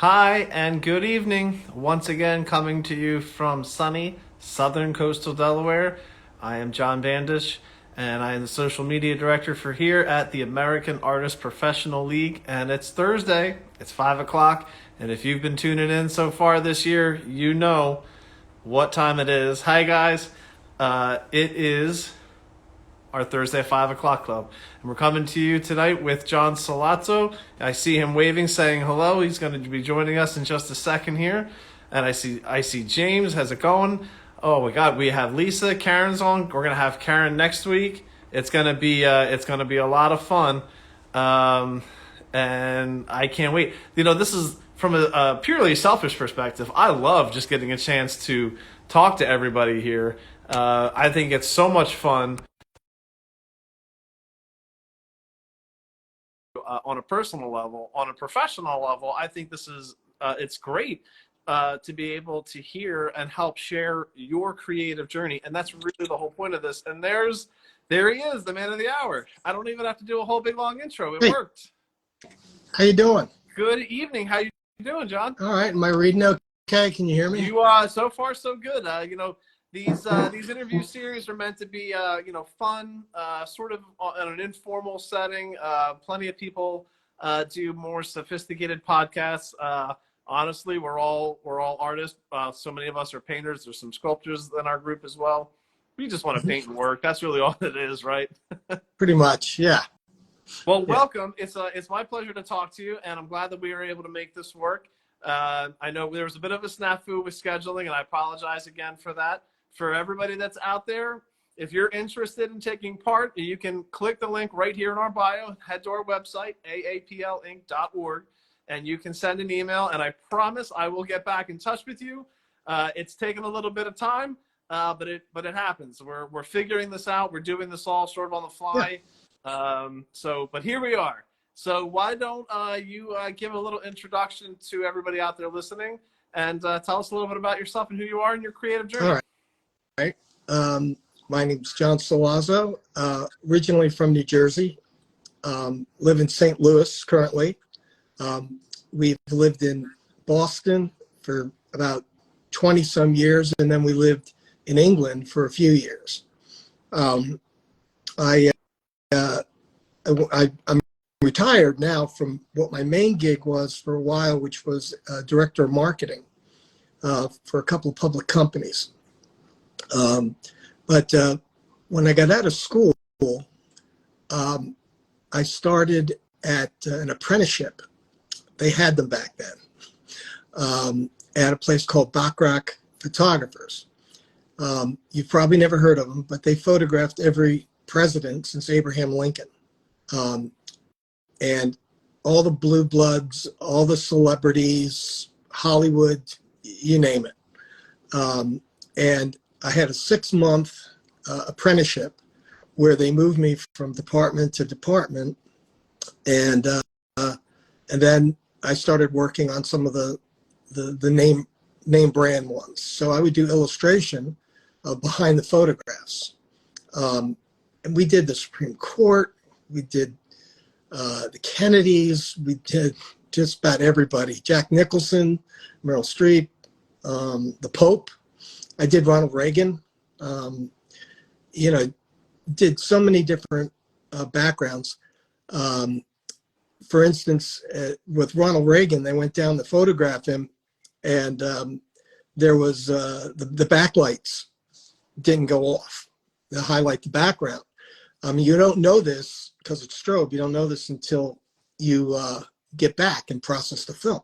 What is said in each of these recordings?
Hi and good evening. Once again, coming to you from sunny southern coastal Delaware. I am John Bandish, and I am the social media director for here at the American Artist Professional League. And it's Thursday, it's 5 o'clock. And if you've been tuning in so far this year, you know what time it is. Hi, guys. It is our Thursday 5 o'clock club. And we're coming to you tonight with John Salozzo. I see him waving, saying hello. He's going to be joining us in just a second here. And I see James. How's it going? Oh my God, we have Lisa. Karen's on. We're gonna have Karen next week. It's gonna be a lot of fun, and I can't wait. This is from a purely selfish perspective. I love just getting a chance to talk to everybody here. I think it's so much fun. On a personal level, on a professional level, I think this is it's great to be able to hear and help share your creative journey, and that's really the whole point of this. And there he is, the man of the hour. I don't even have to do a whole big long intro. It Hey, worked. how you doing? Good evening. How you doing, John? All right. Am I reading okay? Can you hear me? You so far so good. These interview series are meant to be fun, sort of in an informal setting. Plenty of people do more sophisticated podcasts. Honestly, we're all artists. So many of us are painters. There's some sculptors in our group as well. We just want to paint and work. That's really all it is, right? Pretty much, yeah. Well, Yeah. welcome. It's my pleasure to talk to you, and I'm glad that we were able to make this work. I know there was a bit of a snafu with scheduling, and I apologize again for that. For everybody that's out there, if you're interested in taking part, you can click the link right here in our bio, head to our website, aaplinc.org, and you can send an email, and I promise I will get back in touch with you. It's taken a little bit of time, but it happens. We're figuring this out. We're doing this all sort of on the Yeah. fly. But here we are. So why don't you give a little introduction to everybody out there listening, and tell us a little bit about yourself and who you are in your creative journey. All right. My name's John Salozzo, originally from New Jersey. Live in St. Louis currently. We've lived in Boston for about 20 some years, and then we lived in England for a few years. I'm retired now from what my main gig was for a while, which was director of marketing for a couple of public companies. But when I got out of school, I started at an apprenticeship. They had them back then at a place called Bachrach Photographers. You've probably never heard of them, but they photographed every president since Abraham Lincoln. And all the blue bloods, all the celebrities, Hollywood, you name it. And I had a 6-month apprenticeship where they moved me from department to department. And then I started working on some of the name brand ones. So I would do illustration behind the photographs. And we did the Supreme Court. We did the Kennedys. We did just about everybody. Jack Nicholson, Meryl Streep, the Pope. I did Ronald Reagan. Did so many different backgrounds. For instance, with Ronald Reagan, they went down to photograph him, and there was the backlights didn't go off to highlight the background. You don't know this because it's strobe. You don't know this until you get back and process the film.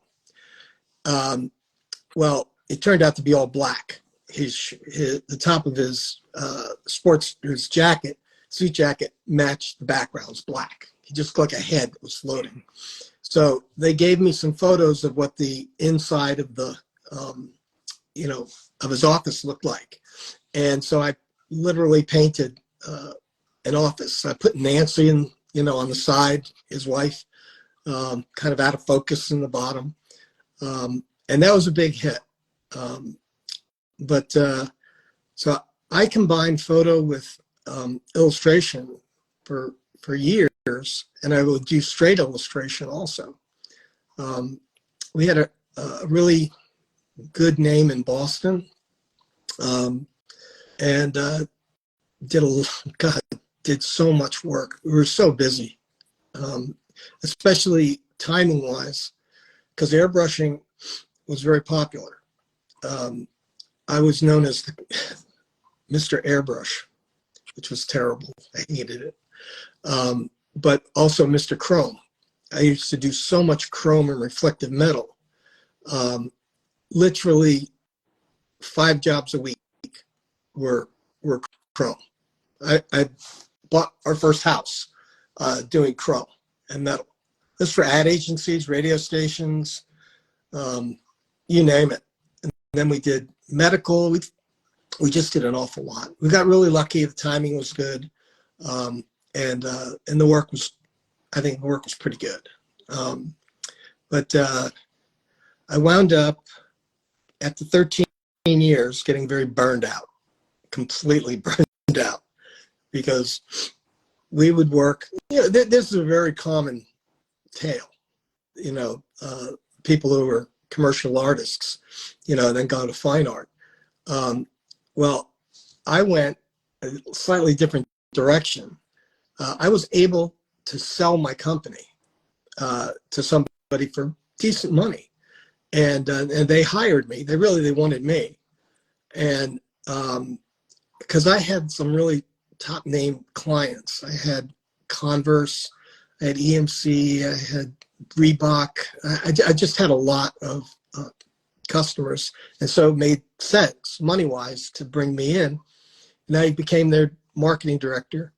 Well, it turned out to be all black. The top of his his jacket, suit jacket, matched the background's black. He just looked like a head that was floating. So they gave me some photos of what the inside of the of his office looked like, and so I literally painted an office. I put Nancy on the side, his wife, kind of out of focus in the bottom, and that was a big hit. So I combined photo with illustration for years, and I would do straight illustration also. We had a really good name in Boston, and God, did so much work. We were so busy, especially timing wise, because airbrushing was very popular. I was known as Mr. Airbrush, which was terrible. I hated it. But also Mr. Chrome. I used to do so much chrome and reflective metal. Literally 5 jobs a week were chrome. I bought our first house doing chrome and metal. This for ad agencies, radio stations, you name it. And then we did medical. We just did an awful lot. We got really lucky. The timing was good, and the work was, I think the work was pretty good. But I wound up after 13 years getting very burned out, completely burned out, because we would work. This is a very common tale. People who are commercial artists, then go to fine art. Well, I went a slightly different direction. I was able to sell my company to somebody for decent money, and they hired me. They wanted me, and because I had some really top name clients. I had Converse, I had EMC, I had Reebok. I just had a lot of customers, and so it made sense money wise to bring me in. And I became their marketing director.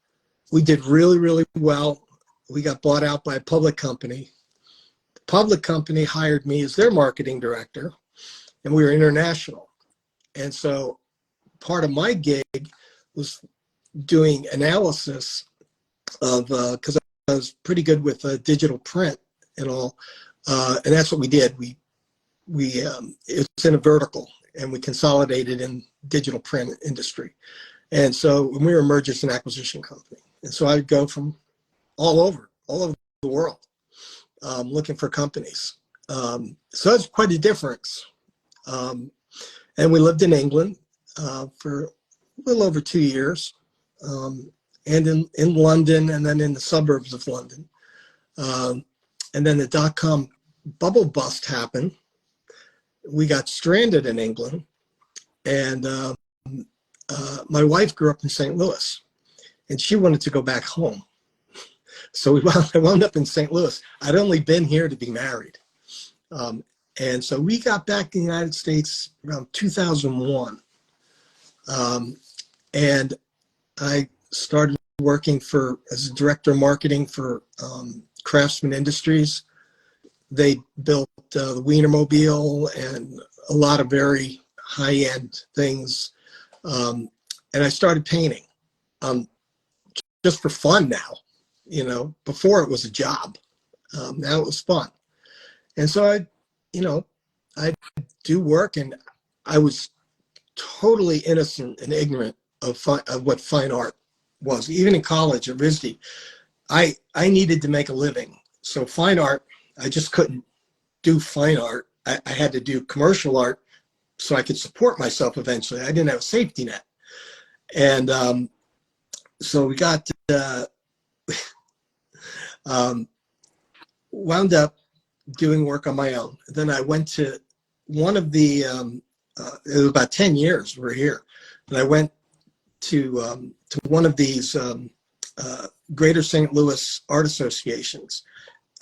We did really, really well. We got bought out by a public company. The public company hired me as their marketing director, and we were international. And so part of my gig was doing analysis of, because I was pretty good with digital print and all, and that's what we did. It's in a vertical, and we consolidated in digital print industry. And so we were a mergers and acquisition company. And so I'd go from all over the world, looking for companies. So it's quite a difference. And we lived in England for a little over 2 years, and in London, and then in the suburbs of London. And then the dot-com bubble bust happened. We got stranded in England, and my wife grew up in St. Louis, and she wanted to go back home. So I wound up in St. Louis. I'd only been here to be married. And so we got back in the United States around 2001. And I started working as a director of marketing for Craftsman Industries. They built the Wienermobile and a lot of very high-end things. And I started painting just for fun now. Before it was a job. Now it was fun. And so I do work, and I was totally innocent and ignorant of what fine art was. Even in college at RISD, I needed to make a living. So fine art, I just couldn't do fine art. I had to do commercial art so I could support myself eventually. I didn't have a safety net. And so we got wound up doing work on my own. Then I went to one of the, it was about 10 years we were here. And I went to one of these Greater St. Louis art associations.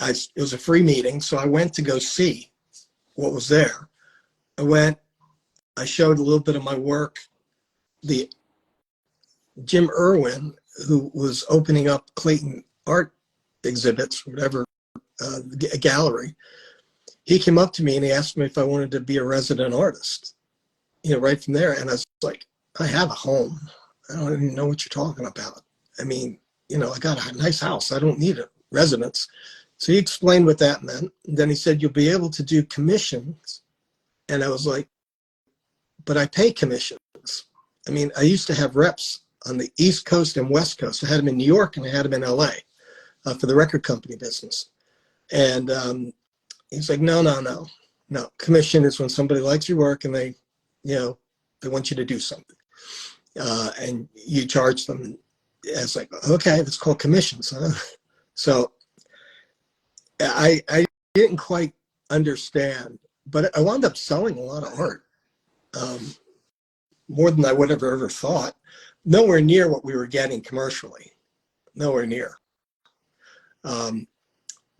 It was a free meeting, so I went to go see what was there. I showed a little bit of my work. The Jim Irwin, who was opening up Clayton art exhibits, whatever, a gallery, he came up to me and he asked me if I wanted to be a resident artist, right from there. And I was like, I have a home. I don't even know what you're talking about. I mean, I got a nice house. I don't need a residence. So he explained what that meant. And then he said, you'll be able to do commissions. And I was like, but I pay commissions. I mean, I used to have reps on the East Coast and West Coast. I had them in New York and I had them in LA for the record company business. And he's like, no. No, commission is when somebody likes your work and they want you to do something, and you charge them. It's like, okay, that's called commissions, huh? So I didn't quite understand, but I wound up selling a lot of art, um, more than I would have ever thought. Nowhere near what we were getting commercially, nowhere near. Um,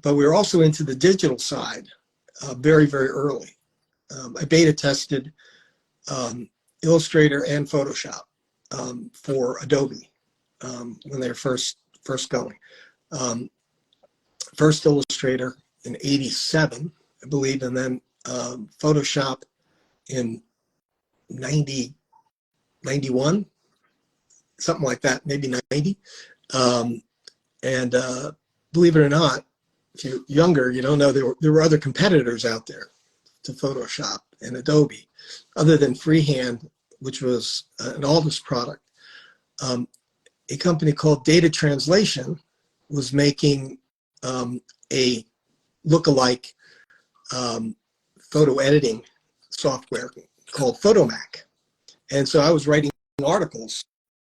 but we were also into the digital side very, very early. I beta tested Illustrator and Photoshop for Adobe when they were first going. Um, First Illustrator in '87, I believe, and then Photoshop in 90, 91, something like that, maybe 90. Um, and believe it or not, if you're younger, you don't know there were other competitors out there to Photoshop and Adobe, other than Freehand, which was an Aldous product. A company called Data Translation was making a lookalike photo editing software called Photomac. And so I was writing articles,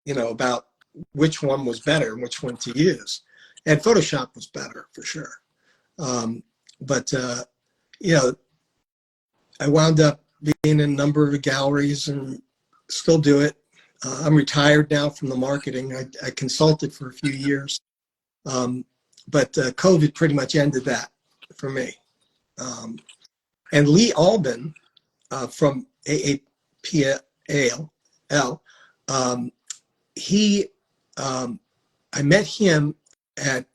about which one was better and which one to use. And Photoshop was better for sure. But I wound up being in a number of galleries and still do it. I'm retired now from the marketing. I consulted for a few years. But COVID pretty much ended that for me. And Lee Albin from AAPL, he, I met him at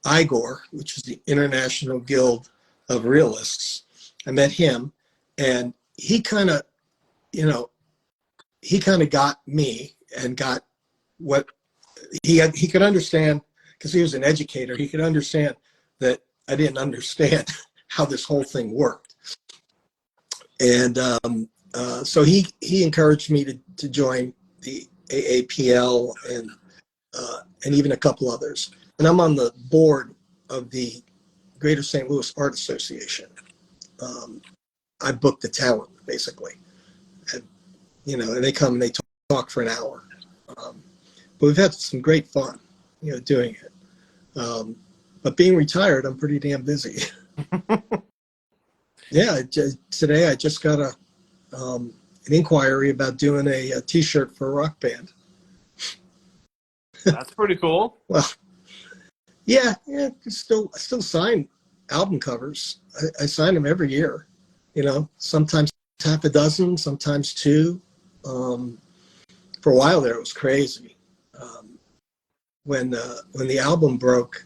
IGOR, which is the International Guild of Realists. I met him, and he kind of, got me and got what he could understand, because he was an educator. He could understand that I didn't understand how this whole thing worked. And so he encouraged me to join the AAPL and even a couple others. And I'm on the board of the Greater St. Louis Art Association. I book the talent, basically. And, and they come and they talk for an hour. But we've had some great fun, doing it. But being retired, I'm pretty damn busy. Yeah, today I just got an inquiry about doing a T-shirt for a rock band. That's pretty cool. Well, yeah, I still sign album covers. I sign them every year. Sometimes half a dozen, sometimes two. For a while there, it was crazy. When the album broke,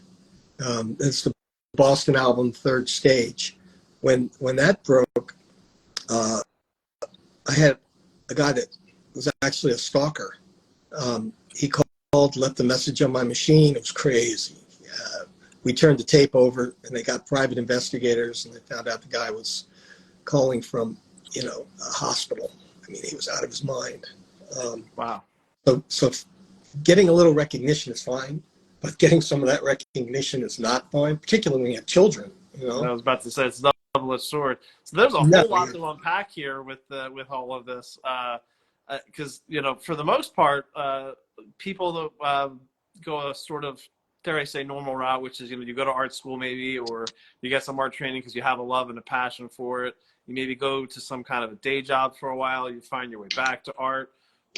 it's the Boston album, Third Stage. When that broke, I had a guy that was actually a stalker. He called, left a message on my machine. It was crazy. We turned the tape over, and they got private investigators, and they found out the guy was calling from, a hospital. I mean, he was out of his mind. Wow. So getting a little recognition is fine, but getting some of that recognition is not fine, particularly when you have children. I was about to say, it's a double-edged sword. So there's a whole lot to unpack here with all of this, because for the most part, people that go a sort of, dare I say, normal route, which is you go to art school maybe, or you get some art training because you have a love and a passion for it. You maybe go to some kind of a day job for a while. You find your way back to art,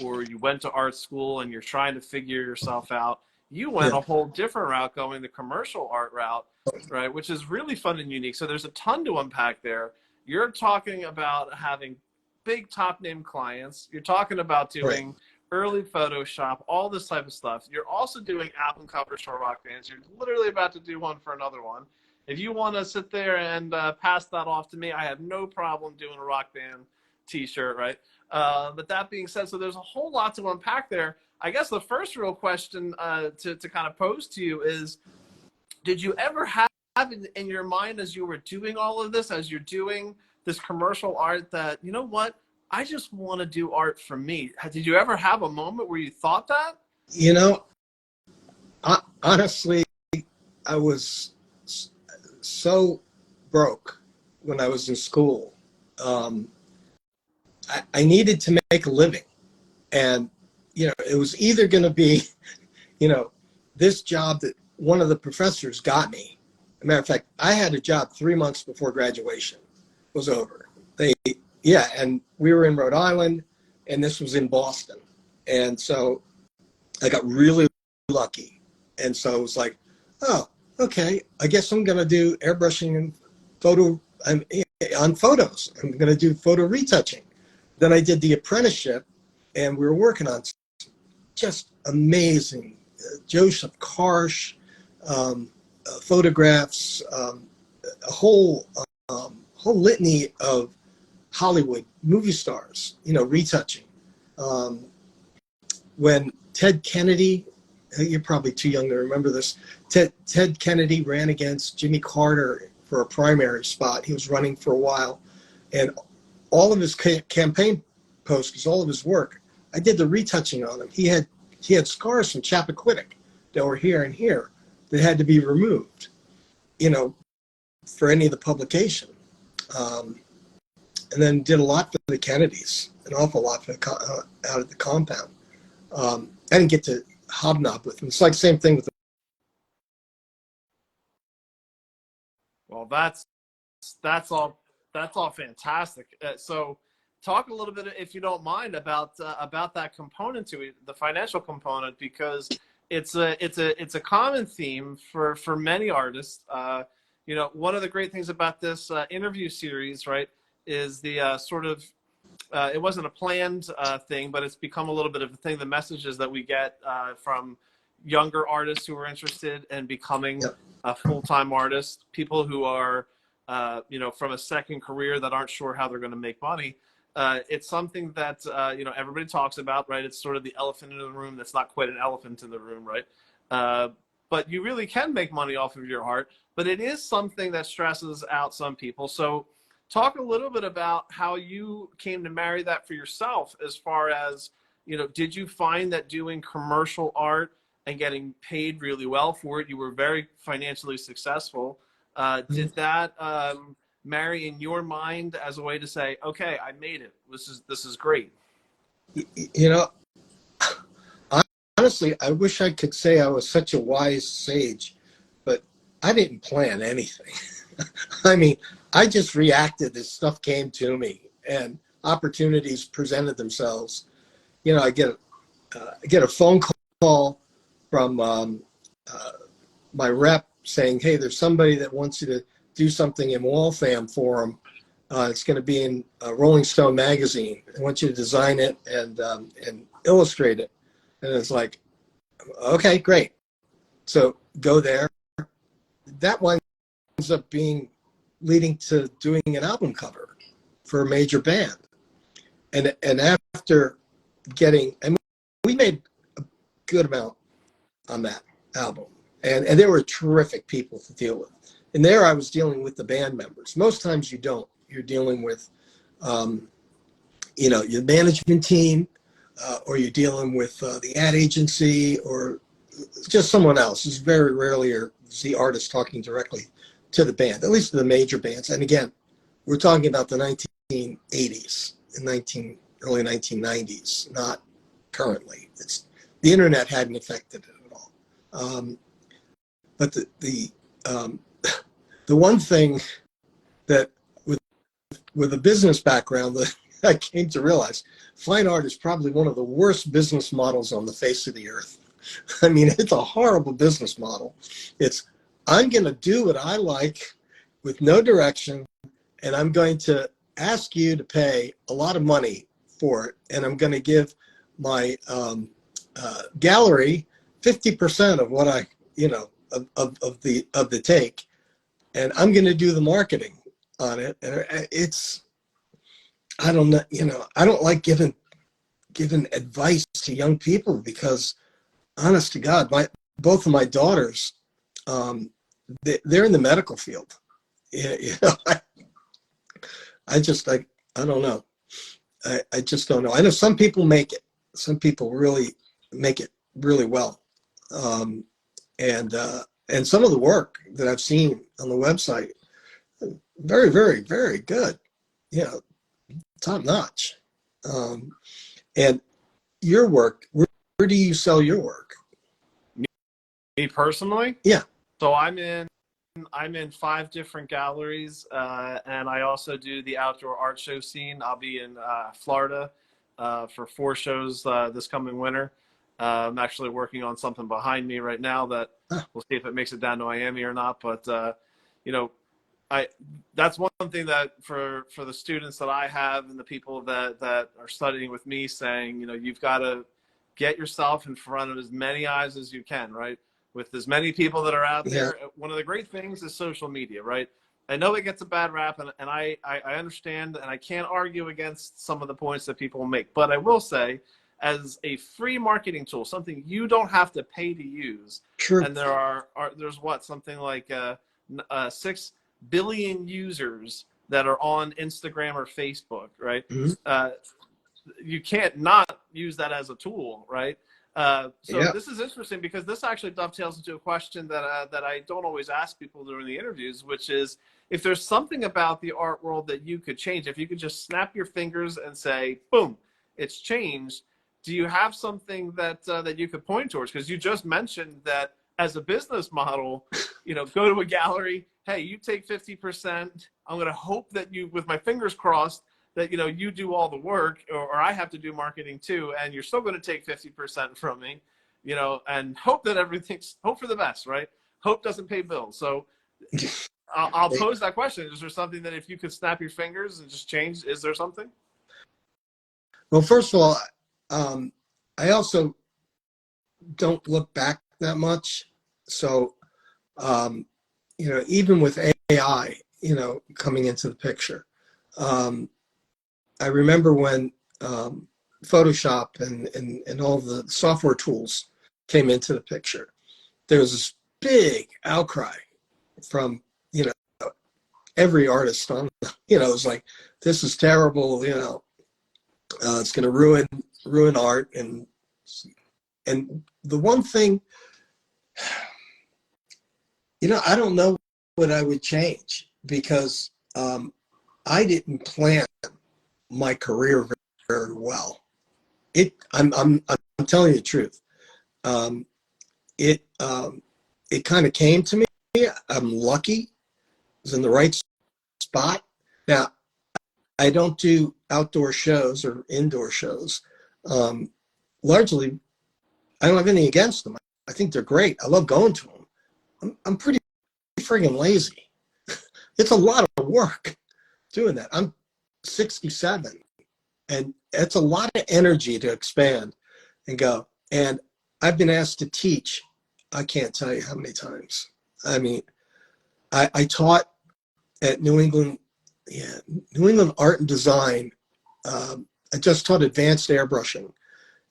or you went to art school and you're trying to figure yourself out. You went a whole different route, going the commercial art route, right? Which is really fun and unique. So there's a ton to unpack there. You're talking about having big top name clients. You're talking about doing early Photoshop, all this type of stuff. You're also doing album covers for rock bands. You're literally about to do one for another one. If you want to sit there and pass that off to me, I have no problem doing a rock band T-shirt, right? But that being said, so there's a whole lot to unpack there. I guess the first real question to kind of pose to you is, did you ever have in your mind as you were doing all of this, as you're doing this commercial art, that, you know what, I just want to do art for me? Did you ever have a moment where you thought that? Honestly, I was so broke when I was in school. Um, I needed to make a living, and it was either going to be, you know, this job that one of the professors got me. As a matter of fact, I had a job 3 months before graduation was over. Yeah, and we were in Rhode Island, and this was in Boston, and so I got really lucky, and so it was like, oh, okay, I guess I'm going to do airbrushing and photo. On photos. I'm going to do photo retouching. Then I did the apprenticeship, and we were working on just amazing Joseph Karsh photographs, a whole litany of Hollywood movie stars, retouching. Um, when Ted Kennedy, you're probably too young to remember this, Ted Kennedy ran against Jimmy Carter for a primary spot. He was running for a while, and all of his campaign posters, all of his work, I did the retouching on him. He had scars from Chappaquiddick that were here and here that had to be removed, for any of the publication. And then did a lot for the Kennedys, an awful lot for out of the compound. I didn't get to hobnob with them. It's like the same thing with the. Well, that's all fantastic. So, talk a little bit, if you don't mind, about that component to it, the financial component, because it's a common theme for many artists. One of the great things about this interview series, right, is the sort of it wasn't a planned thing, but it's become a little bit of a thing. The messages that we get from younger artists who are interested in becoming Yep. a full-time artist, people who are, from a second career that aren't sure how they're going to make money. It's something that, everybody talks about, right? It's sort of the elephant in the room that's not quite an elephant in the room, right? But you really can make money off of your art, but it is something that stresses out some people. So talk a little bit about how you came to marry that for yourself, as far as, did you find that doing commercial art and getting paid really well for it, you were very financially successful. Did that marry in your mind as a way to say, okay, I made it. This is great. You know, honestly, I wish I could say I was such a wise sage, but I didn't plan anything. I mean, I just reacted as stuff came to me and opportunities presented themselves. I get a phone call from my rep saying, hey, there's somebody that wants you to do something in Waltham for them. It's going to be in Rolling Stone magazine. I want you to design it and illustrate it. And it's like, okay, great. So go there. That winds up leading to doing an album cover for a major band. And after we made a good amount on that album. And they were terrific people to deal with. And there I was dealing with the band members. Most times you don't. You're dealing with, your management team, or you're dealing with the ad agency, or just someone else. It's very rarely is the artist talking directly to the band, at least the major bands. And again, we're talking about the 1980s and early 1990s, not currently. The internet hadn't affected it at all. But the one thing that with a business background that I came to realize, fine art is probably one of the worst business models on the face of the earth. I mean, it's a horrible business model. I'm going to do what I like with no direction, and I'm going to ask you to pay a lot of money for it, and I'm going to give my gallery 50% of what of the take, and I'm going to do the marketing on it. And I don't know, I don't like giving advice to young people, because honest to God, both of my daughters, they're in the medical field. I don't know. I just don't know. I know some people make it. Some people really make it really well. And some of the work that I've seen on the website, Very, very, very good. You know, top notch. Um, and your work, where do you sell your work? Me personally, Yeah. so I'm in 5 different galleries, and I also do the outdoor art show scene. I'll be in Florida for 4 shows this coming winter. I'm actually working on something behind me right now that Huh. we'll see if it makes it down to Miami or not. But you know, I that's one thing that for the students that I have and the people that are studying with me, saying, you've got to get yourself in front of as many eyes as you can, right? With as many people that are out Yeah. there. One of the great things is social media, right? I know it gets a bad rap, and I understand, and I can't argue against some of the points that people make. But I will say, as a free marketing tool, something you don't have to pay to use, True. and there's what, something like 6 billion users that are on Instagram or Facebook, right? Mhm. You can't not use that as a tool, right? So Yeah. this is interesting because this actually dovetails into a question that I don't always ask people during the interviews, which is, if there's something about the art world that you could change, if you could just snap your fingers and say, boom, it's changed. Do you have something that you could point towards? Because you just mentioned that as a business model, go to a gallery. Hey, you take 50%. I'm going to hope that you, with my fingers crossed, that you do all the work, or I have to do marketing too, and you're still going to take 50% from me, and hope that hope for the best, right? Hope doesn't pay bills. So I'll pose that question: is there something that, if you could snap your fingers and just change, is there something? Well, first of all, um, I also don't look back that much. So, um, even with AI, coming into the picture, um, I remember when Photoshop and all the software tools came into the picture, there was this big outcry from, every artist on, it was like, this is terrible, it's going to ruin art. And the one thing, I don't know what I would change, because I didn't plan my career very, very well. I'm telling you the truth. Um, it kind of came to me. I'm lucky. I was in the right spot. Now, I don't do outdoor shows or indoor shows. Um, Largely, I don't have anything against them. I think they're great. I love going to them. I'm pretty friggin' lazy. It's a lot of work doing that. I'm 67, and it's a lot of energy to expand and go. And I've been asked to teach, I can't tell you how many times. I mean, I taught at New England, yeah, New England Art and Design. I just taught advanced airbrushing,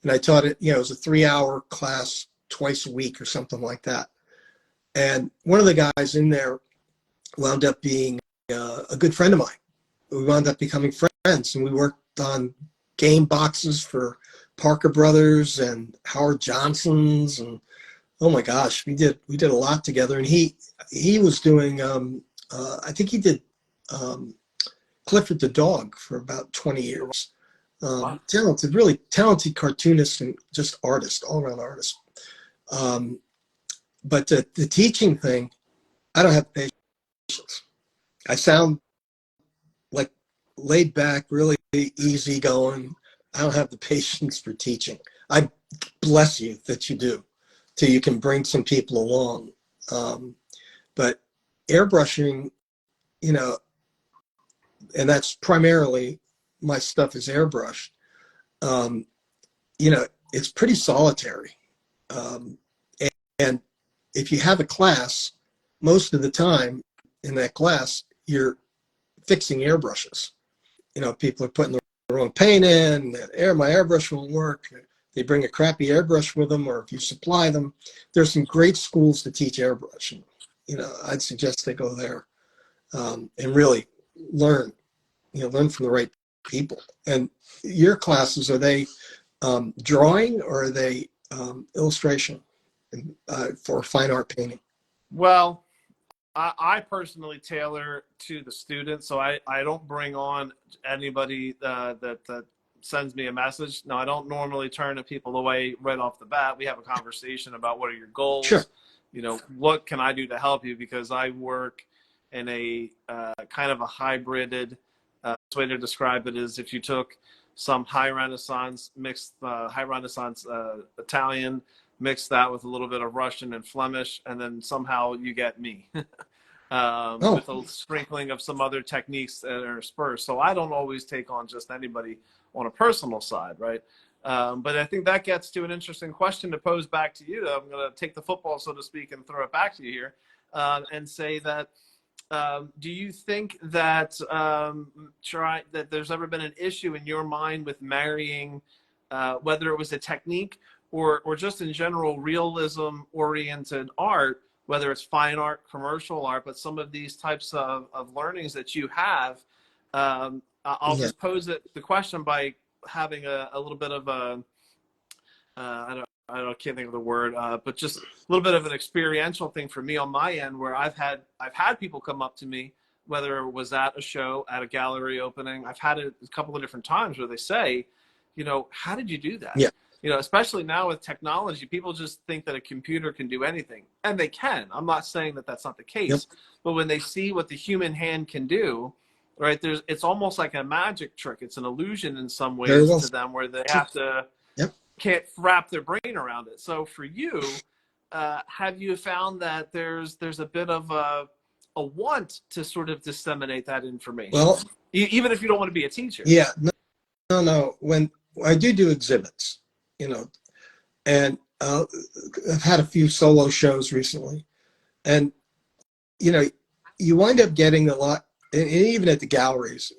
and I taught it. It was a 3-hour class twice a week or something like that. And one of the guys in there wound up being a good friend of mine. We wound up becoming friends, and we worked on game boxes for Parker Brothers and Howard Johnson's, and oh my gosh, we did a lot together. And he was doing I think he did um, Clifford the dog for about 20 years. Wow. Talented, really talented cartoonist and just artist, all around artist. Um, but the teaching thing, I don't have patience. I sound like laid back, really easy going. I don't have the patience for teaching. I bless you that you do, till you can bring some people along. But airbrushing, you know, and that's primarily my stuff is airbrushed. Um, it's pretty solitary. Um, and if you have a class, most of the time in that class, you're fixing airbrushes. People are putting the wrong paint in, my airbrush won't work. They bring a crappy airbrush with them, or if you supply them, there's some great schools to teach airbrush. And, I'd suggest they go there and really learn, learn from the right people. And your classes, are they drawing, or are they illustration for fine art painting? Well, I personally tailor to the student, so I don't bring on anybody that sends me a message. No, I don't normally turn people away right off the bat. We have a conversation about what are your Sure. goals, what can I do to help you, because I work in a kind of a hybrided way to describe it is if you took some high Renaissance mixed high Renaissance Italian, mix that with a little bit of Russian and Flemish, and then somehow you get me. Oh, With a sprinkling of some other techniques that are spurs. So I don't always take on just anybody on a personal side, right? But I think that gets to an interesting question to pose back to you. I'm going to take the football, so to speak, and throw it back to you here and say that do you think that that there's ever been an issue in your mind with marrying, whether it was a technique or just in general realism-oriented art, whether it's fine art, commercial art, but some of these types of learnings that you have, I'll yeah. just pose the question by having a little bit of a, I can't think of the word, but just a little bit of an experiential thing for me on my end, where I've had people come up to me, whether it was at a show, at a gallery opening. I've had it a couple of different times where they say, how did you do that? Yeah. Especially now with technology, people just think that a computer can do anything, and they can. I'm not saying that that's not the Yep. case, but when they see what the human hand can do, right, it's almost like a magic trick. It's an illusion in some Very ways well to them, where they said. have to Yep. can't wrap their brain around it. So for you, have you found that there's a bit of a want to sort of disseminate that information, Well, even if you don't want to be a teacher? yeah. No. When I do exhibits, and I've had a few solo shows recently, and you wind up getting a lot, and even at the galleries,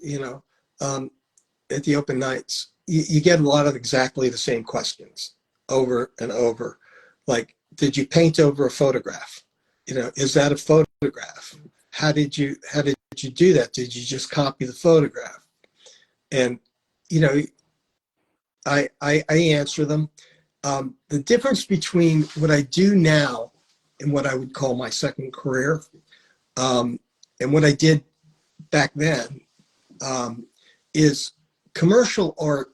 um, at the open nights, you get a lot of exactly the same questions over and over. Like, did you paint over a photograph? Is that a photograph? How did you do that? Did you just copy the photograph? And you know, I answer them. The difference between what I do now and what I would call my second career, and what I did back then, is commercial art.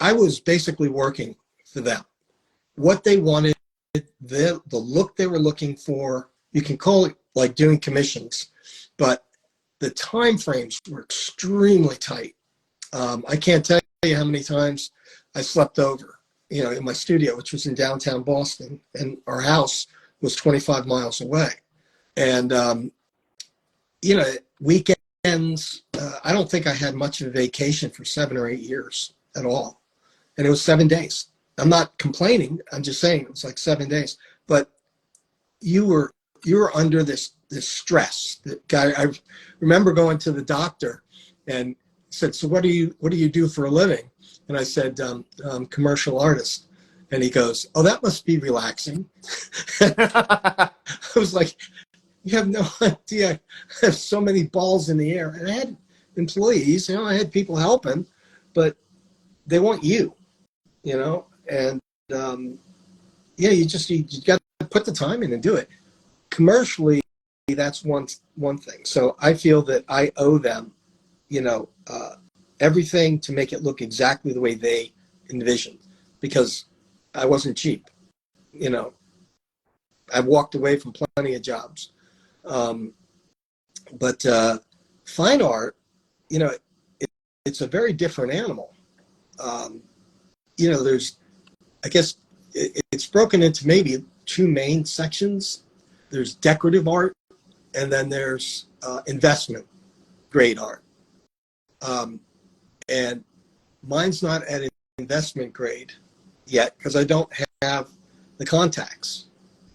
I was basically working for them. What they wanted, the look they were looking for, you can call it like doing commissions, but the time frames were extremely tight. I can't tell you how many times I slept over, in my studio, which was in downtown Boston, and our house was 25 miles away. And, weekends, I don't think I had much of a vacation for 7 or 8 years at all. And it was 7 days. I'm not complaining. I'm just saying it was like 7 days. But you were under this stress. The guy, I remember going to the doctor and said, "So what do you do for a living?" And I said, "Commercial artist." And he goes, "Oh, that must be relaxing." I was like, "You have no idea. I have so many balls in the air." And I had employees, I had people helping, but they want you, and you got to put the time in and do it. Commercially, that's one thing. So I feel that I owe them, everything to make it look exactly the way they envisioned, because I wasn't cheap. I walked away from plenty of jobs. But fine art, it's a very different animal. There's, I guess, it's broken into maybe 2 main sections. There's decorative art, and then there's investment grade art. And mine's not at investment grade yet because I don't have the contacts,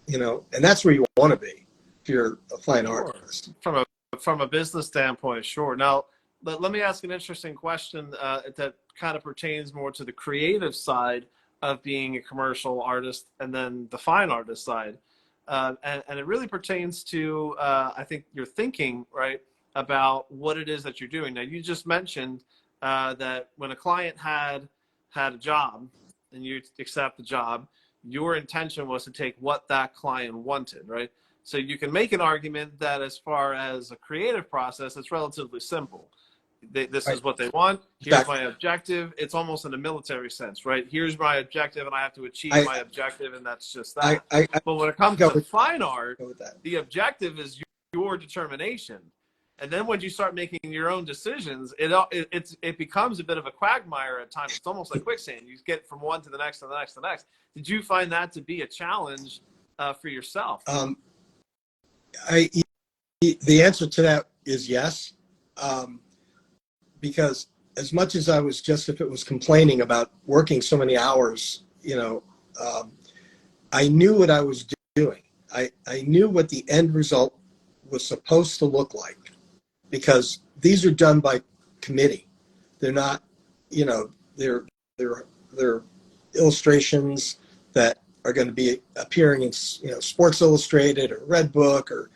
and that's where you want to be if you're a fine artist. From a business standpoint, sure. Now, let me ask an interesting question that kind of pertains more to the creative side of being a commercial artist, and then the fine artist side, and it really pertains to I think your thinking, right, about what it is that you're doing. Now, you just mentioned that when a client had a job and you accept the job, your intention was to take what that client wanted, right? So you can make an argument that as far as a creative process, it's relatively simple. This Right. is what they want. Here's Exactly. my objective. It's almost in a military sense, right? Here's my objective, and I have to achieve I my objective, and that's just I that. I But when it comes go to with, fine art, go with that. the objective is your determination. And then when you start making your own decisions, it becomes a bit of a quagmire at times. It's almost like quicksand. You get from one to the next, to the next, to the next. Did you find that to be a challenge for yourself? I The answer to that is yes, because as much as I was Justified complaining about working so many hours, I knew what I was doing. I knew what the end result was supposed to look like, because these are done by committee. They're not, they're illustrations that are going to be appearing in, Sports Illustrated or Red Book or,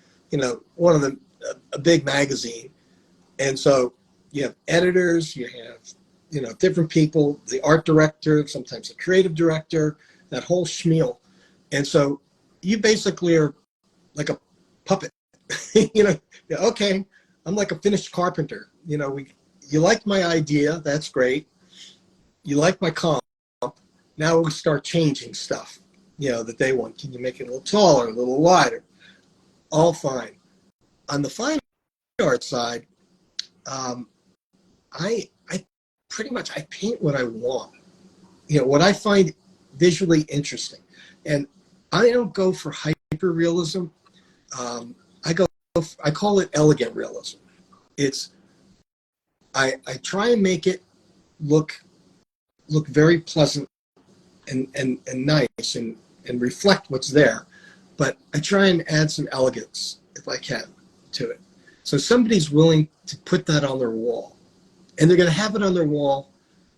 one of them, a big magazine. And so you have editors, you have, different people, the art director, sometimes the creative director, that whole schmeal. And so you basically are like a puppet, okay, I'm like a finished carpenter. You like my idea, that's great. You like my comp, now we start changing stuff, that they want. Can you make it a little taller, a little wider? All fine. On the fine art side, I pretty much I paint what I want, what I find visually interesting, and I don't go for hyper realism. I call it elegant realism. It's I try and make it look very pleasant and nice and reflect what's there, but I try and add some elegance if I can to it. So somebody's willing to put that on their wall, and they're going to have it on their wall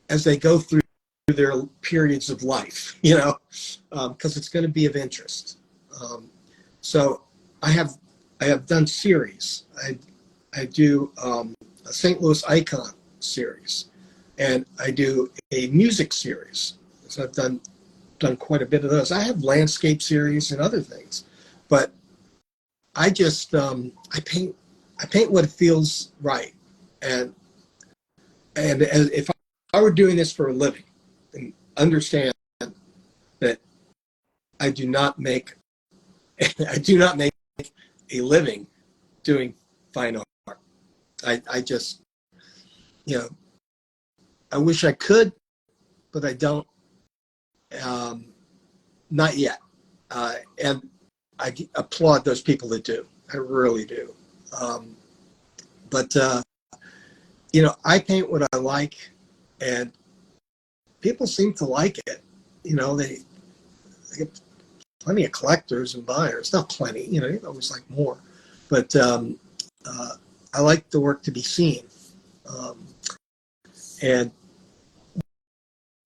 as they go through their periods of life, because it's going to be of interest. So I have done series. I do a St. Louis icon series, and I do a music series. So I've done quite a bit of those. I have landscape series and other things, but I just I paint what feels right, and as if I were doing this for a living, and understand that I do not make a living doing fine art. I just, I wish I could, but I don't. Not yet. And I applaud those people that do. I really do. But I paint what I like, and people seem to like it. They get plenty of collectors and buyers. Not plenty, you always like more. But I like the work to be seen. And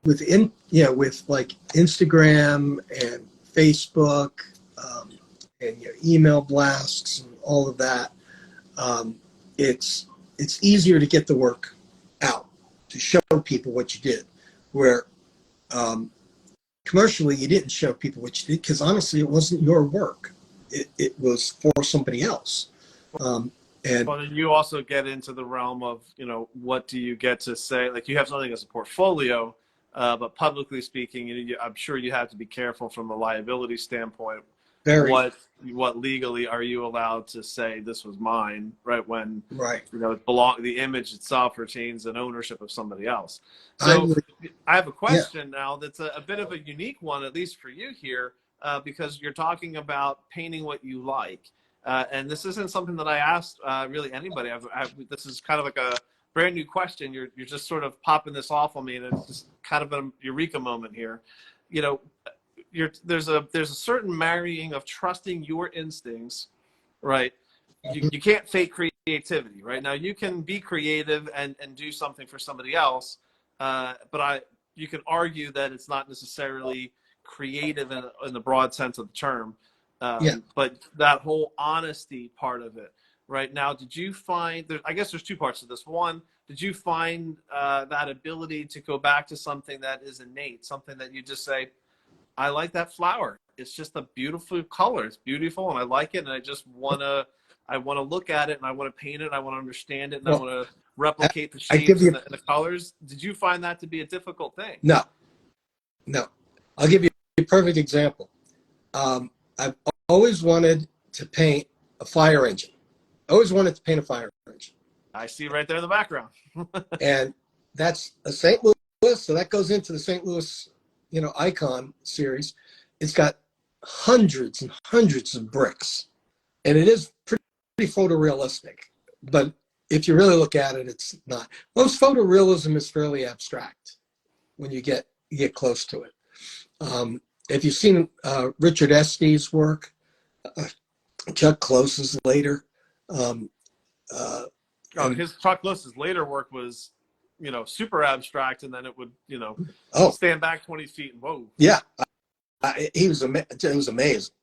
with like Instagram and Facebook, and email blasts and all of that, it's easier to get the work out, to show people what you did. Where commercially, you didn't show people what you did, because honestly, it wasn't your work. It was for somebody else. And Well, then you also get into the realm of, what do you get to say? Like, you have something as a portfolio, but publicly speaking, I'm sure you have to be careful from a liability standpoint. very What legally are you allowed to say this was mine, right? When right. the image itself retains an ownership of somebody else. I So would, I have a yeah. question now that's a bit of a unique one, at least for you here, because you're talking about painting what you like. And this isn't something that I asked really anybody. This is kind of like a brand new question. You're just sort of popping this off on me, and it's just kind of a eureka moment here. There's a certain marrying of trusting your instincts, right? You can't fake creativity, right? Now you can be creative and do something for somebody else, but you can argue that it's not necessarily creative in the broad sense of the term. Yeah. But that whole honesty part of it, right? Now, did you find I guess there's two parts to this. One, did you find that ability to go back to something that is innate, something that you just say, I like that flower. it's just a beautiful color. It's beautiful, and I like it, and I want to look at it, and I want to paint it, and I want to understand it, and I Well, want to replicate the I give shapes you and the colors. Did you find that to be a difficult thing? no, no. I'll give you a perfect example. I've always wanted to paint a fire engine. Always wanted to paint a fire engine, I see right there in the background. and that's a St. Louis. So that goes into the St. Louis, icon series. It's got hundreds and hundreds of bricks, and it is pretty photorealistic. But if you really look at it, it's not. Most photorealism is fairly abstract when you get close to it. If you've seen Richard Estes' work, uh, Chuck Close's later, um, Oh, and his Chuck Lewis's later work was, super abstract, and then it would, oh stand back 20 feet and whoa. yeah, it was amazing.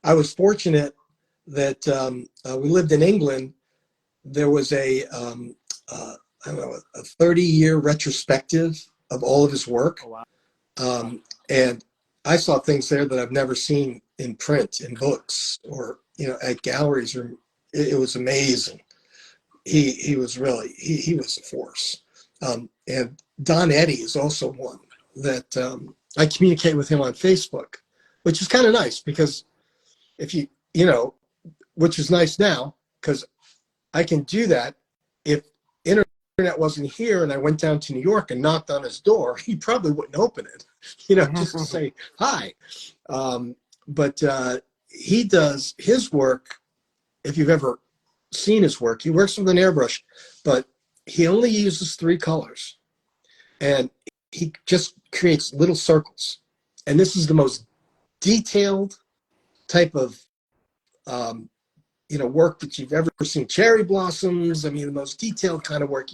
I was fortunate that we lived in England. There was I don't know, a 30-year retrospective of all of his work. Oh, wow. And I saw things there that I've never seen in print, in books, or at galleries. Or it was amazing. He was really he was a force. And Don Eddy is also one that I communicate with him on Facebook, which is kind of nice because if which is nice now because I can do that. If internet wasn't here and I went down to New York and knocked on his door, he probably wouldn't open it, just to say hi. But he does his work. If you've ever seen his work, he works with an airbrush, but he only uses 3 colors, and he just creates little circles. And this is the most detailed type of work that you've ever seen. Cherry blossoms. I mean, the most detailed kind of work.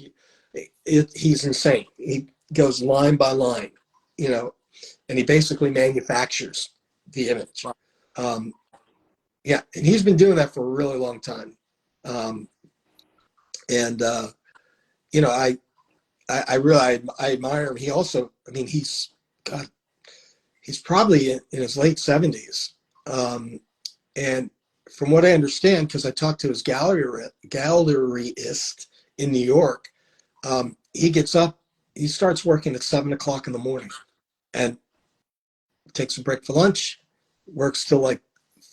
He's insane. He goes line by line, and he basically manufactures the image. Yeah, and he's been doing that for a really long time. And I really I admire him. He also, I mean, he's probably in his late 70s. And from what I understand, because I talked to his galleryist in New York, he gets up, he starts working at 7 o'clock in the morning, and takes a break for lunch, works till like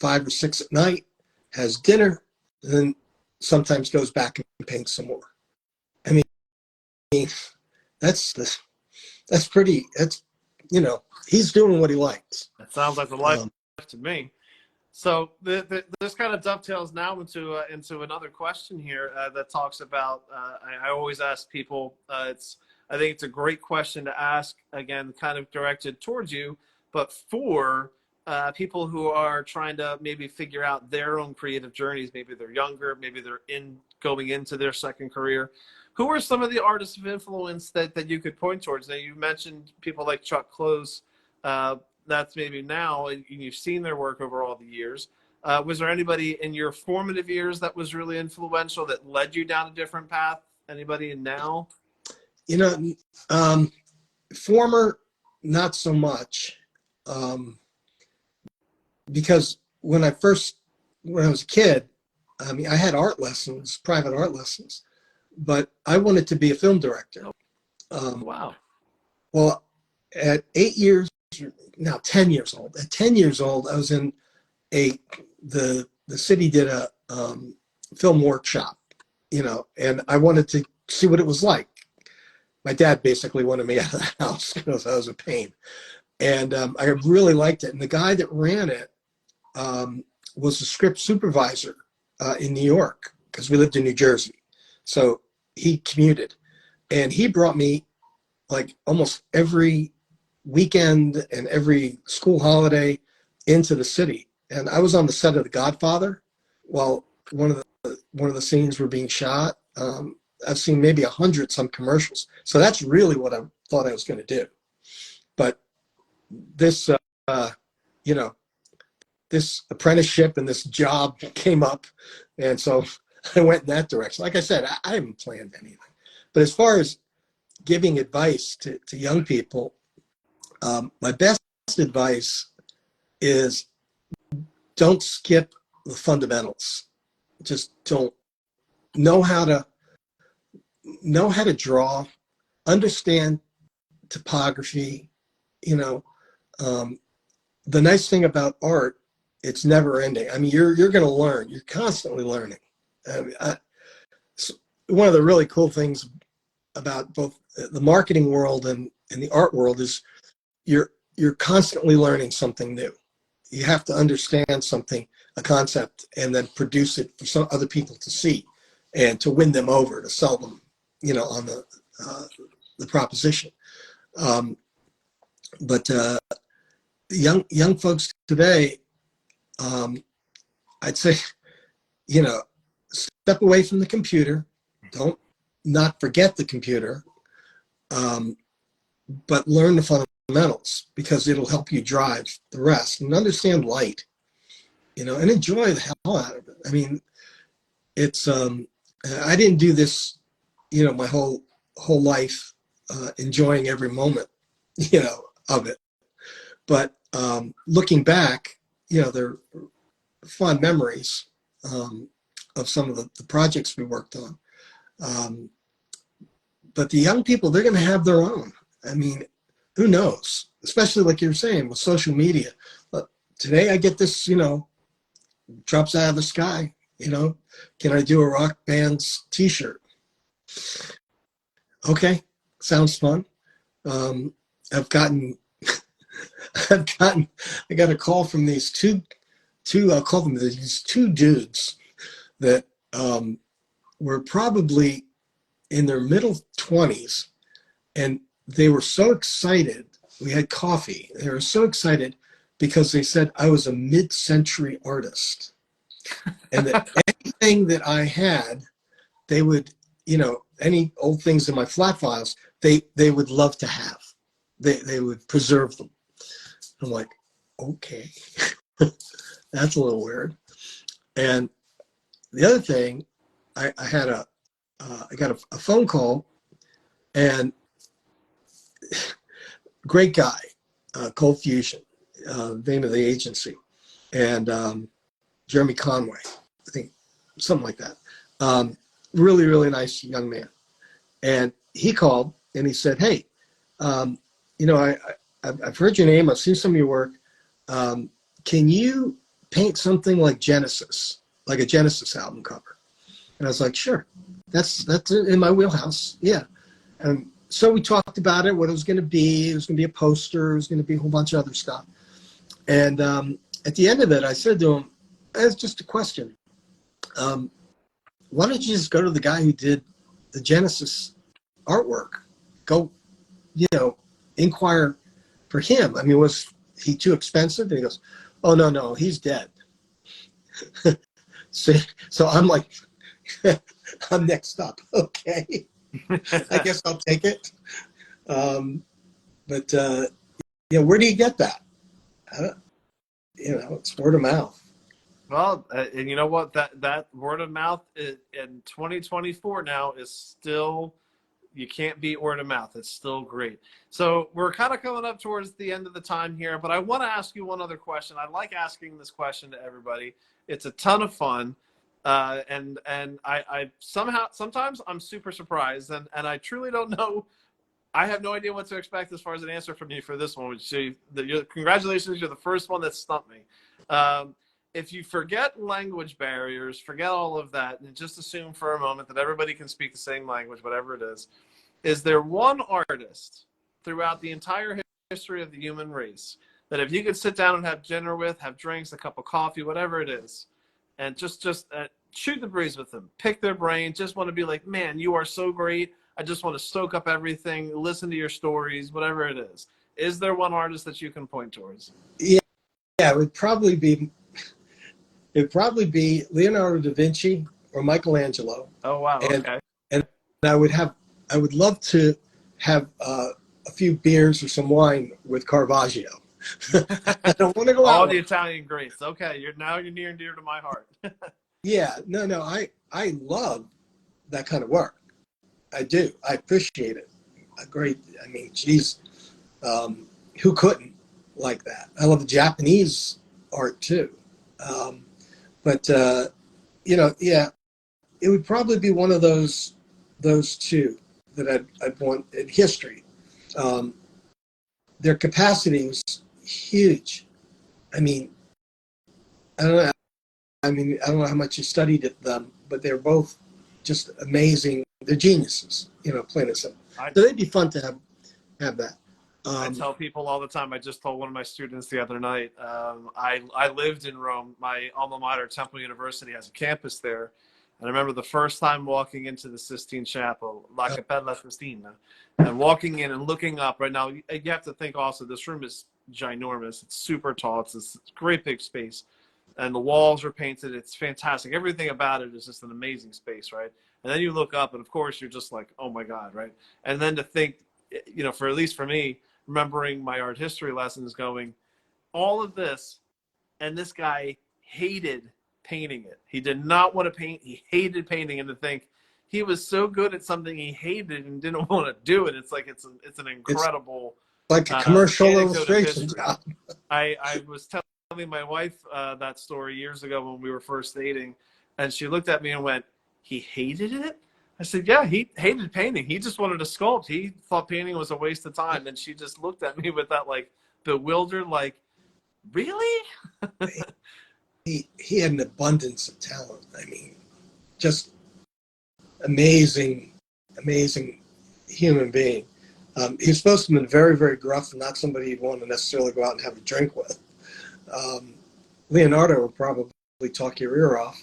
5 or 6 at night, has dinner, and then sometimes goes back and paints some more. I mean, that's pretty. He's doing what he likes. That sounds like the life to me. So this kind of dovetails now into another question here that talks about. I always ask people. I think it's a great question to ask. Again, kind of directed towards you, but for people who are trying to maybe figure out their own creative journeys. Maybe they're younger. Maybe they're going into their second career. Who are some of the artists of influence that you could point towards? Now, you mentioned people like Chuck Close. That's maybe now, and you've seen their work over all the years. Was there anybody in your formative years that was really influential that led you down a different path? Anybody now? Former, not so much, because when I was a kid, I mean, I had private art lessons, but I wanted to be a film director. Wow. Well, at 8 years, now 10 years old. At 10 years old, I was in the city did a film workshop, and I wanted to see what it was like. My dad basically wanted me out of the house because I was a pain. And I really liked it. And the guy that ran it was a script supervisor in New York because we lived in New Jersey. So he commuted. And he brought me like almost every weekend and every school holiday into the city. And I was on the set of The Godfather while one of the scenes were being shot. I've seen maybe 100 some commercials. So that's really what I thought I was going to do. But this, this apprenticeship and this job came up. And so I went in that direction. Like I said, I haven't planned anything. But as far as giving advice to young people, my best advice is don't skip the fundamentals. Just don't know how to draw, understand topography. You know, the nice thing about art, it's never ending. I mean, you're going to learn. You're constantly learning. I mean, one of the really cool things about both the marketing world and the art world is you're constantly learning something new. You have to understand something, a concept, and then produce it for some other people to see and to win them over, to sell them, you know, on the proposition. But young folks today, I'd say, you know, step away from the computer. Don't not forget the computer, but learn the fundamentals, because it'll help you drive the rest and understand light, you know, and enjoy the hell out of it. I mean, it's I didn't do this, you know, my whole life, enjoying every moment, you know, of it. But looking back, you know, there are fond memories of some of the projects we worked on. But the young people, they're going to have their own. I mean, who knows? Especially like you're saying with social media. But today I get this, you know, drops out of the sky. You know, can I do a rock band's T-shirt? Okay, sounds fun. I've gotten, I got a call from these two. I'll call them these two dudes that were probably in their middle 20s, and they were so excited. We had coffee. They were so excited because they said I was a mid-century artist, and that anything that I had, they would, you know, any old things in my flat files, they would love to have. They would preserve them. I'm like, okay, that's a little weird. And the other thing, I got a phone call, and great guy, Cold Fusion, name of the agency, and Jeremy Conway, I think, something like that. Really, really nice young man. And he called and he said, hey, you know, I've heard your name. I've seen some of your work. Can you paint something like Genesis, like a Genesis album cover? And I was like, sure, that's in my wheelhouse. Yeah. And so we talked about it, what it was going to be. It was going to be a poster. It was going to be a whole bunch of other stuff. And at the end of it, I said to him, it's just a question. Why don't you just go to the guy who did the Genesis artwork? Go, you know, inquire for him. I mean, was he too expensive? And he goes, oh, no, he's dead. So I'm like, I'm next up. Okay. I guess I'll take it. But yeah, where do you get that? You know, it's word of mouth. Well, and you know what? That word of mouth in 2024 now is still, you can't beat word of mouth. It's still great. So we're kind of coming up towards the end of the time here, but I want to ask you one other question. I like asking this question to everybody. It's a ton of fun. And I sometimes I'm super surprised, and I truly don't know. I have no idea what to expect as far as an answer from you for this one. Which congratulations, you're the first one that stumped me. If you forget language barriers, forget all of that, and just assume for a moment that everybody can speak the same language, whatever it is there one artist throughout the entire history of the human race that if you could sit down and have dinner with, have drinks, a cup of coffee, whatever it is, and just shoot the breeze with them, pick their brain, just want to be like, man, you are so great. I just want to soak up everything, listen to your stories, whatever it is. Is there one artist that you can point towards? Yeah, it would probably be Leonardo da Vinci or Michelangelo. Oh, wow. Okay. And I would love to have a few beers or some wine with Caravaggio. I don't want to go all out. The Italian greats. Okay, you're near and dear to my heart. Yeah, no, I love that kind of work. I do. I appreciate it. I mean, geez, who couldn't? like that. I love the Japanese art too. Um, but yeah, it would probably be one of those two that I'd want in history. Um, their capacity was huge. I mean, I don't know. I don't know how much you studied them, but they're both just amazing. They're geniuses, plain and simple. I So they'd be fun to have that. I Um, tell people all the time. I just told one of my students the other night. I lived in Rome. My alma mater, Temple University, has a campus there, and I remember the first time walking into the Sistine Chapel, La Cappella Sistina, and walking in and looking up. Right now, you have to think also this room is ginormous. It's super tall. It's this great big space, and the walls are painted. It's fantastic. Everything about it is just an amazing space, right? And then you look up, and of course, you're just like, oh my God, right? And then to think, for at least for me, remembering my art history lessons going, all of this, and this guy hated painting it. He did not want to paint. He hated painting, and to think he was so good at something he hated and didn't want to do it. It's like it's an it's incredible like a commercial anecdote of illustration history. job. I was telling my wife that story years ago when we were first dating, and she looked at me and went, "He hated it?" I said, "Yeah, he hated painting. He just wanted to sculpt. He thought painting was a waste of time." And she just looked at me with that like bewildered, like, "Really?" He had an abundance of talent. I mean, just amazing, amazing human being. He was supposed to have been very, very gruff and not somebody you'd want to necessarily go out and have a drink with. Um, Leonardo would probably talk your ear off.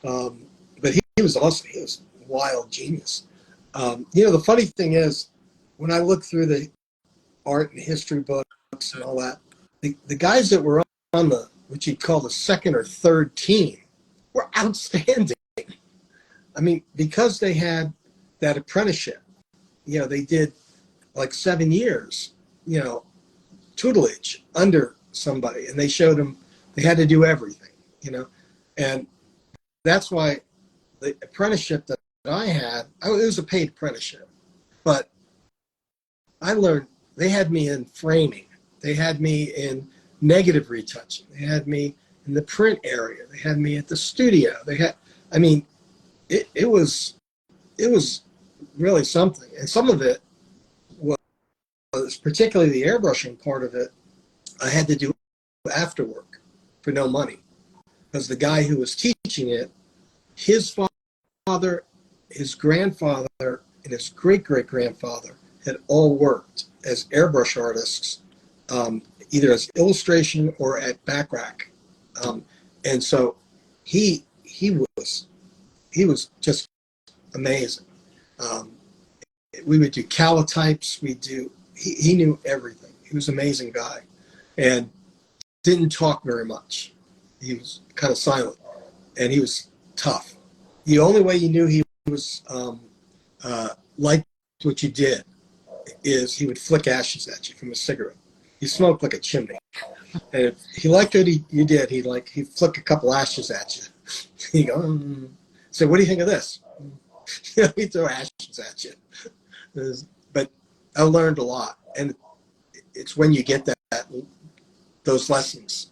But he was awesome. He was a wild genius. The funny thing is, when I look through the art and history books and all that, the guys that were on the, what you'd call the second or third team, were outstanding. I mean, because they had that apprenticeship, they did like 7 years, tutelage under somebody, and they showed them they had to do everything, and that's why the apprenticeship that I had, it was a paid apprenticeship, but I learned they had me in framing, they had me in negative retouching, they had me in the print area, they had me at the studio. I mean, it was really something, and some of it was particularly the airbrushing part of it. I had to do after work for no money because the guy who was teaching it, his father, his grandfather, and his great-great-grandfather had all worked as airbrush artists, either as illustration or at back rack. And so he was just amazing. Um, we would do calotypes. He knew everything. He was an amazing guy and didn't talk very much. He was kind of silent and he was tough. The only way you knew he was liked what you did is he would flick ashes at you from a cigarette. He smoked like a chimney. And if he liked what you did, he'd flick a couple ashes at you. He'd go, So what do you think of this? He'd throw ashes at you. But I learned a lot. And it's when you get those lessons,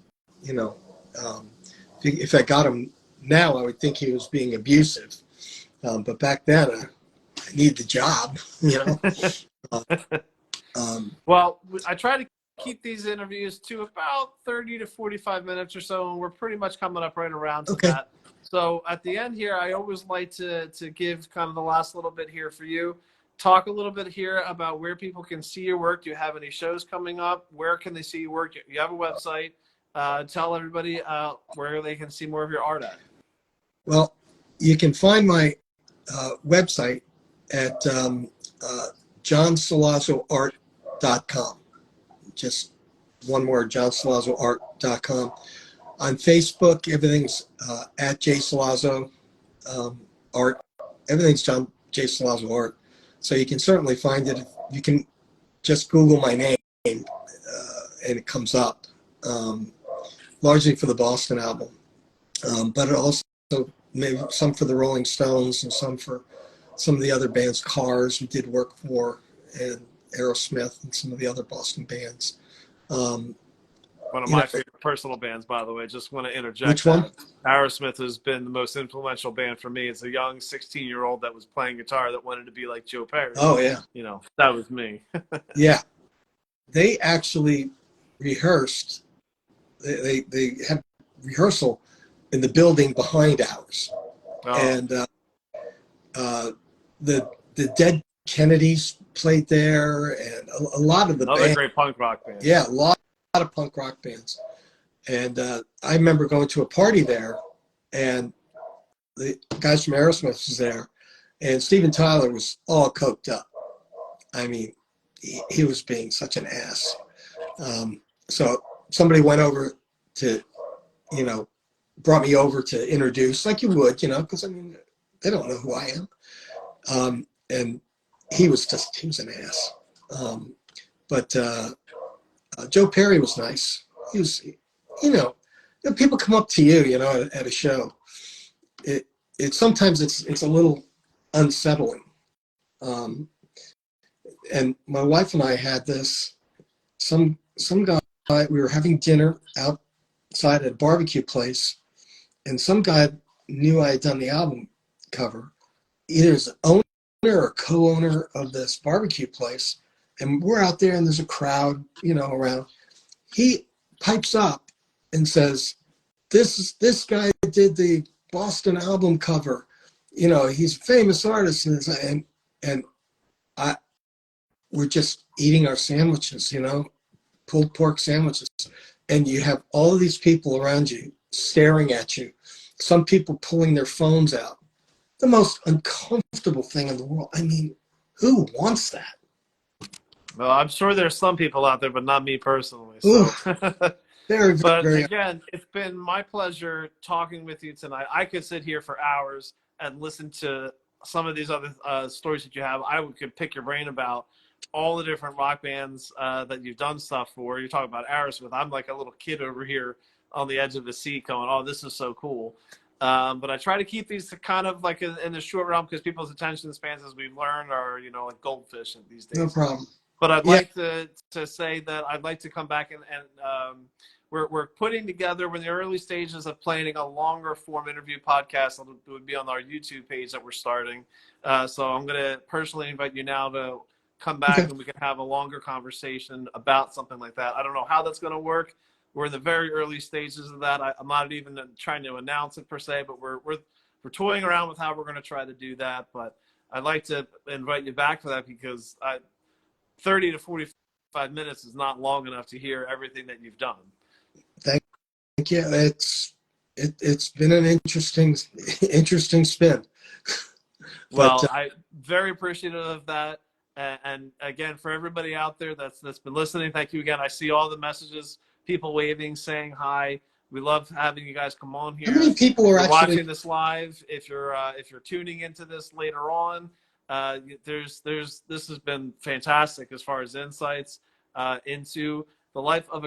if I got him now, I would think he was being abusive. But back then, I needed the job, Well, I try to keep these interviews to about 30 to 45 minutes or so, and we're pretty much coming up right around to Okay. that. So at the end here, I always like to give kind of the last little bit here for you. Talk a little bit here about where people can see your work. Do you have any shows coming up? Where can they see your work? You have a website. Tell everybody where they can see more of your art at. Well, you can find my website at johnsalozzoart.com. Just one word, johnsalozzoart.com. On Facebook, everything's at J. Salozzo Art. Everything's John J. Salozzo Art. So you can certainly find it. You can just Google my name and it comes up, largely for the Boston album. But it also maybe some for the Rolling Stones and some for some of the other bands, Cars we did work for, and Aerosmith and some of the other Boston bands. One of You know, my favorite personal bands, by the way. Just want to interject which one? that. Aerosmith has been the most influential band for me. As a young 16-year-old that was playing guitar that wanted to be like Joe Perry. Oh yeah, That was me. yeah. They actually rehearsed. They had rehearsal in the building behind ours, Oh, and uh, the Dead Kennedys played there, and a lot of the another band. great punk rock band. Yeah, a lot of punk rock bands. And I remember going to a party there, and the guys from Aerosmith was there, and Steven Tyler was all coked up. I mean, he was being such an ass. So somebody went over to, you know, brought me over to introduce, like you would, because I mean, they don't know who I am. And he was an ass. But Joe Perry was nice. He was, people come up to you, at a show. It sometimes it's a little unsettling. Um, and my wife and I had this. Some guy, we were having dinner outside at a barbecue place, and some guy knew I had done the album cover. Either as owner or co-owner of this barbecue place, and we're out there, and there's a crowd, around. He pipes up and says, "This guy did the Boston album cover. He's a famous artist." And I we're just eating our sandwiches, pulled pork sandwiches, and you have all of these people around you staring at you. Some people pulling their phones out. The most uncomfortable thing in the world. I mean, who wants that? Well, I'm sure there's some people out there, but not me personally. Ooh, So, very, but very. again, it's been my pleasure talking with you tonight. I could sit here for hours and listen to some of these other stories that you have. Could pick your brain about all the different rock bands that you've done stuff for. You're talking about Aerosmith. I'm like a little kid over here on the edge of the seat going, "Oh, this is so cool." But I try to keep these kind of like in the short realm because people's attention spans, as we've learned, are like goldfish these days. No problem. But I'd Yeah. like to say that I'd like to come back and we're putting together, we're in the early stages of planning a longer form interview podcast that would be on our YouTube page that we're starting. So I'm going to personally invite you now to come back and we can have a longer conversation about something like that. I don't know how that's going to work. We're in the very early stages of that. I'm not even trying to announce it per se, but we're toying around with how we're going to try to do that. But I'd like to invite you back for that because 30 to 45 minutes is not long enough to hear everything that you've done. Thank you. It's been an interesting spin. Well, I'm very appreciative of that. And again, for everybody out there that's been listening, thank you again. I see all the messages, people waving, saying hi. We love having you guys come on here. How many people are actually watching this live? If you're tuning into this later on, this has been fantastic as far as insights into the life of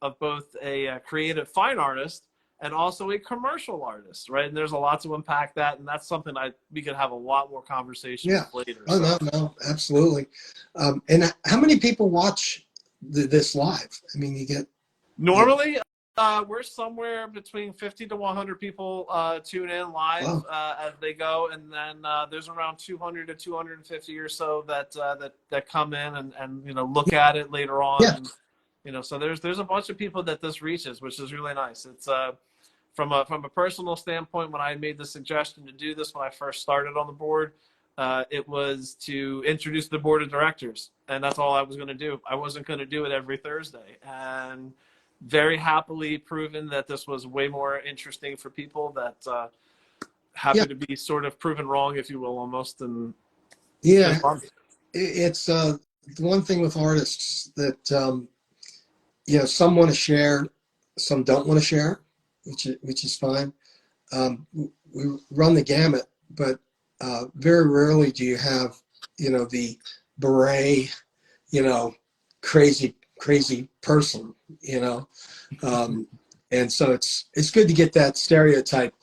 of both a creative fine artist and also a commercial artist, right? And there's a lot to unpack that, and that's something we could have a lot more conversations later. Oh, so. No, absolutely. And how many people watch this live? I mean, you get normally. We're somewhere between 50 to 100 people tune in live as they go, and then there's around 200 to 250 or so that come in and look at it later on. Yeah. And, so there's a bunch of people that this reaches, which is really nice. It's from a personal standpoint. When I made the suggestion to do this when I first started on the board, it was to introduce the board of directors, and that's all I was going to do. I wasn't going to do it every Thursday, and very happily proven that this was way more interesting for people that happen to be sort of proven wrong, if you will, almost. And it's the one thing with artists that some want to share, some don't want to share, which is fine. We run the gamut, but very rarely do you have the beret, crazy person, and so it's good to get that stereotype,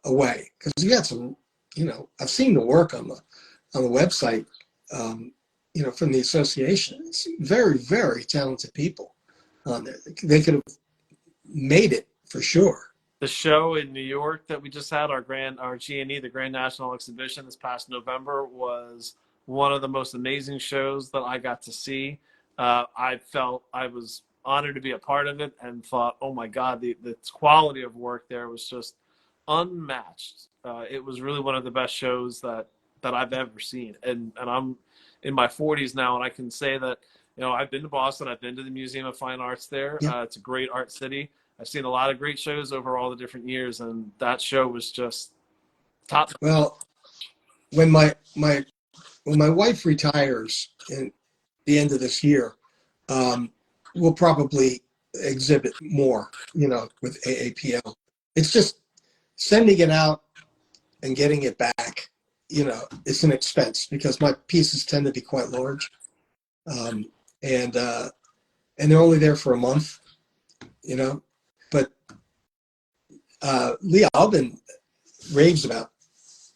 away, because you got some, I've seen the work on the website, from the association. It's very, very talented people. on there. They could have made it for sure. The show in New York that we just had, our G&E, the Grand National Exhibition this past November, was one of the most amazing shows that I got to see. I felt I was honored to be a part of it and thought, oh my God, the quality of work there was just unmatched. It was really one of the best shows that I've ever seen. And I'm in my 40s now, and I can say that, I've been to Boston. I've been to the Museum of Fine Arts there. Yeah. It's a great art city. I've seen a lot of great shows over all the different years, and that show was just top. Well, when my wife retires in the end of this year, we'll probably exhibit more, with AAPL. It's just sending it out and getting it back, it's an expense because my pieces tend to be quite large. And they're only there for a month, but Lee Albin raves about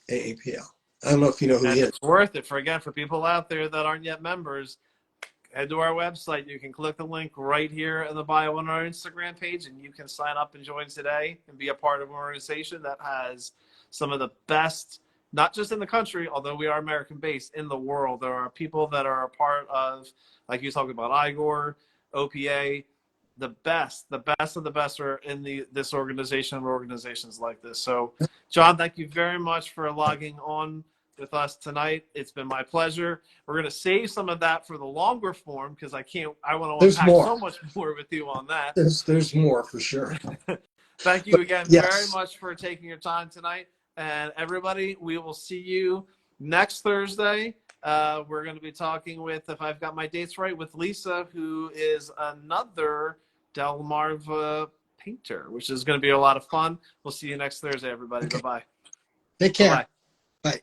AAPL. I don't know if you know who And he is. it's worth it for people out there that aren't yet members. Head to our website. You can click the link right here in the bio on our Instagram page, and you can sign up and join today and be a part of an organization that has some of the best, not just in the country, although we are American-based, in the world. There are people that are a part of, like you talked about, Igor, OPA, the best of the best are in this organization and organizations like this. So, John, thank you very much for logging on with us tonight. It's been my pleasure. We're going to save some of that for the longer form because I want to unpack so much more with you on that. There's more for sure. Thank you again very Yes. much for taking your time tonight. And everybody, we will see you next Thursday. We're going to be talking with, if I've got my dates right, with Lisa, who is another Delmarva painter, which is going to be a lot of fun. We'll see you next Thursday, everybody. Okay. Bye-bye. Take care. Bye-bye. Bye.